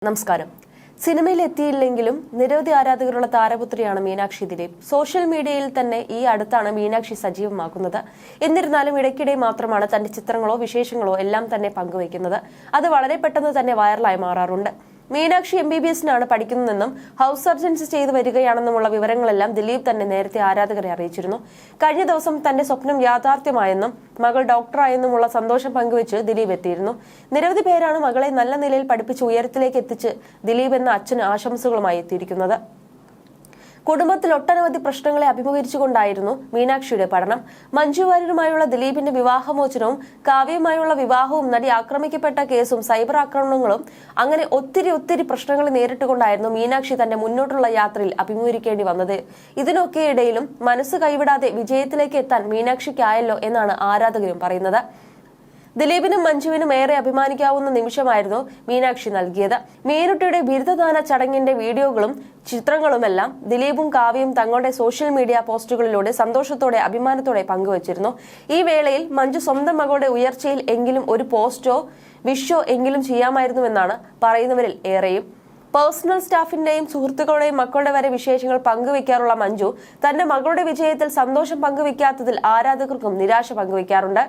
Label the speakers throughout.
Speaker 1: നമസ്കാരം. സിനിമയിൽ എത്തിയില്ലെങ്കിലും നിരവധി ആരാധകരുള്ള താരപുത്രിയാണ് മീനാക്ഷി ദിലീപ്. സോഷ്യൽ മീഡിയയിൽ തന്നെ ഈ അടുത്താണ് മീനാക്ഷി സജീവമാക്കുന്നത്. എന്നിരുന്നാലും ഇടയ്ക്കിടെ മാത്രമാണ് തന്റെ ചിത്രങ്ങളോ വിശേഷങ്ങളോ എല്ലാം തന്നെ പങ്കുവയ്ക്കുന്നത്. അത് വളരെ പെട്ടെന്ന് തന്നെ വൈറലായി മാറാറുണ്ട്. മീനാക്ഷി MBBSനാണ് പഠിക്കുന്നതെന്നും ഹൗസ് സർജൻസി ചെയ്തു വരികയാണെന്നുമുള്ള വിവരങ്ങളെല്ലാം ദിലീപ് തന്നെ നേരത്തെ ആരാധകരെ അറിയിച്ചിരുന്നു. കഴിഞ്ഞ ദിവസം തന്റെ സ്വപ്നം യാഥാർത്ഥ്യമായെന്നും മകൾ ഡോക്ടറായെന്നുമുള്ള സന്തോഷം പങ്കുവെച്ച് ദിലീപ് എത്തിയിരുന്നു. നിരവധി പേരാണ് മകളെ നല്ല നിലയിൽ പഠിപ്പിച്ച് ഉയരത്തിലേക്ക് എത്തിച്ച് ദിലീപ് എന്ന അച്ഛന് ആശംസകളുമായി എത്തിയിരിക്കുന്നത്. കുടുംബത്തിൽ ഒട്ടനവധി പ്രശ്നങ്ങളെ അഭിമുഖീകരിച്ചുകൊണ്ടായിരുന്നു മീനാക്ഷിയുടെ പഠനം. മഞ്ജു വാര്യരുമായുള്ള ദിലീപിന്റെ വിവാഹമോചനവും കാവ്യയുമായുള്ള വിവാഹവും നടി ആക്രമിക്കപ്പെട്ട കേസും സൈബർ ആക്രമണങ്ങളും അങ്ങനെ ഒത്തിരി പ്രശ്നങ്ങളെ നേരിട്ടുകൊണ്ടായിരുന്നു മീനാക്ഷി തന്റെ മുന്നോട്ടുള്ള യാത്രയിൽ അഭിമുഖീകരിക്കേണ്ടി വന്നത്. ഇതിനൊക്കെ ഇടയിലും മനസ്സ് കൈവിടാതെ വിജയത്തിലേക്ക് എത്താൻ മീനാക്ഷിക്കായല്ലോ എന്നാണ് ആരാധകരും പറയുന്നത്. ദിലീപിനും മഞ്ജുവിനും ഏറെ അഭിമാനിക്കാവുന്ന നിമിഷമായിരുന്നു മീനാക്ഷി നൽകിയത്. മീനുട്ടിയുടെ ബിരുദദാന ചടങ്ങിന്റെ വീഡിയോകളും ചിത്രങ്ങളുമെല്ലാം ദിലീപും കാവ്യയും തങ്ങളുടെ സോഷ്യൽ മീഡിയ പോസ്റ്റുകളിലൂടെ സന്തോഷത്തോടെ അഭിമാനത്തോടെ പങ്കുവച്ചിരുന്നു. ഈ വേളയിൽ മഞ്ജു സ്വന്തം മകളുടെ ഉയർച്ചയിൽ എങ്കിലും ഒരു പോസ്റ്റോ വിഷോ എങ്കിലും ചെയ്യാമായിരുന്നുവെന്നാണ് പറയുന്നവരിൽ ഏറെയും. പേഴ്സണൽ സ്റ്റാഫിന്റെയും സുഹൃത്തുക്കളുടെയും മക്കളുടെ വരെ വിശേഷങ്ങൾ പങ്കുവെക്കാറുള്ള മഞ്ജു തന്റെ മകളുടെ വിജയത്തിൽ സന്തോഷം പങ്കുവെക്കാത്തതിൽ ആരാധകർക്കും നിരാശ പങ്കുവെക്കാറുണ്ട്.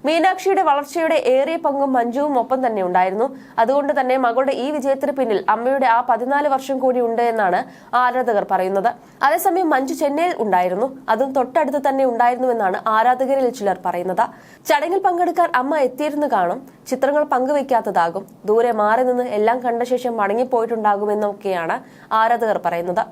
Speaker 1: മീനാക്ഷിയുടെ വളർച്ചയുടെ ഏറിയ പങ്കും മഞ്ജുവും ഒപ്പം തന്നെ ഉണ്ടായിരുന്നു. അതുകൊണ്ട് തന്നെ മകളുടെ ഈ വിജയത്തിന് പിന്നിൽ അമ്മയുടെ ആ 14 വർഷം കൂടി ഉണ്ട് എന്നാണ് ആരാധകർ പറയുന്നത്. അതേസമയം മഞ്ജു ചെന്നൈയിൽ ഉണ്ടായിരുന്നു, അതും തൊട്ടടുത്ത് തന്നെ ഉണ്ടായിരുന്നുവെന്നാണ് ആരാധകരിൽ ചിലർ പറയുന്നത്. ചടങ്ങിൽ പങ്കെടുക്കാൻ അമ്മ എത്തിയിരുന്നു കാണും, ചിത്രങ്ങൾ പങ്കുവെക്കാത്തതാകും, ദൂരെ മാറി നിന്ന് എല്ലാം കണ്ട ശേഷം മടങ്ങിപ്പോയിട്ടുണ്ടാകുമെന്നൊക്കെയാണ് ആരാധകർ പറയുന്നത്.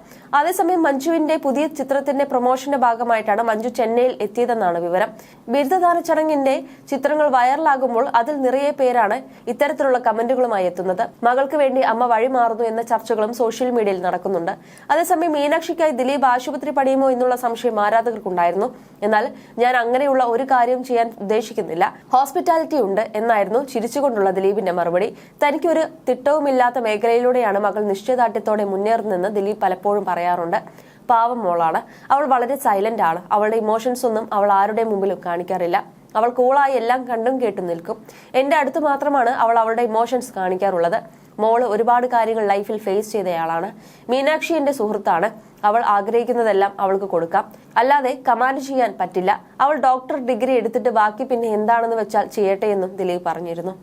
Speaker 1: അതേസമയം മഞ്ജുവിന്റെ പുതിയ ചിത്രത്തിന്റെ പ്രൊമോഷന്റെ ഭാഗമായിട്ടാണ് മഞ്ജു ചെന്നൈയിൽ എത്തിയതെന്നാണ് വിവരം. ബിരുദദാന ചടങ്ങിന്റെ ചിത്രങ്ങൾ വൈറലാകുമ്പോൾ അതിൽ നിറയെ പേരാണ് ഇത്തരത്തിലുള്ള കമന്റുകളുമായി എത്തുന്നത്. മകൾക്ക് വേണ്ടി അമ്മ വഴിമാറുന്നു എന്ന ചർച്ചകളും സോഷ്യൽ മീഡിയയിൽ നടക്കുന്നുണ്ട്. അതേസമയം മീനാക്ഷിക്കായി ദിലീപ് ആശുപത്രി പണിയുമോ എന്നുള്ള സംശയം ആരാധകർക്കുണ്ടായിരുന്നു. എന്നാൽ ഞാൻ അങ്ങനെയുള്ള ഒരു കാര്യവും ചെയ്യാൻ ഉദ്ദേശിക്കുന്നില്ല, ഹോസ്പിറ്റാലിറ്റി ഉണ്ട് എന്നായിരുന്നു ചിരിച്ചുകൊണ്ടുള്ള ദിലീപിന്റെ മറുപടി. തനിക്ക് ഒരു തിട്ടവുമില്ലാത്ത മേഖലയിലൂടെയാണ് മകൾ നിശ്ചയദാർഢ്യത്തോടെ മുന്നേറുന്നതെന്ന് ദിലീപ് പലപ്പോഴും പറയാറുണ്ട്. പാവം മോളാണ്, അവൾ വളരെ സൈലന്റ് ആണ്, അവളുടെ ഇമോഷൻസ് ഒന്നും അവൾ ആരുടെ മുമ്പിലും കാണിക്കാറില്ല. അവൾ കൂളായി എല്ലാം കണ്ടും കേട്ടും നിൽക്കും. എന്റെ അടുത്ത് മാത്രമാണ് അവൾ അവളുടെ ഇമോഷൻസ് കാണിക്കാറുള്ളത്. മോള് ഒരുപാട് കാര്യങ്ങൾ ലൈഫിൽ ഫേസ് ചെയ്തയാളാണ്. മീനാക്ഷി എന്റെ സുഹൃത്താണ്, അവൾ ആഗ്രഹിക്കുന്നതെല്ലാം അവൾക്ക് കൊടുക്കാം, അല്ലാതെ കമാൻഡ് ചെയ്യാൻ പറ്റില്ല. അവൾ ഡോക്ടർ ഡിഗ്രി എടുത്തിട്ട് ബാക്കി പിന്നെ എന്താണെന്ന് വെച്ചാൽ ചെയ്യട്ടെ എന്നും ദിലീപ് പറഞ്ഞിരുന്നു.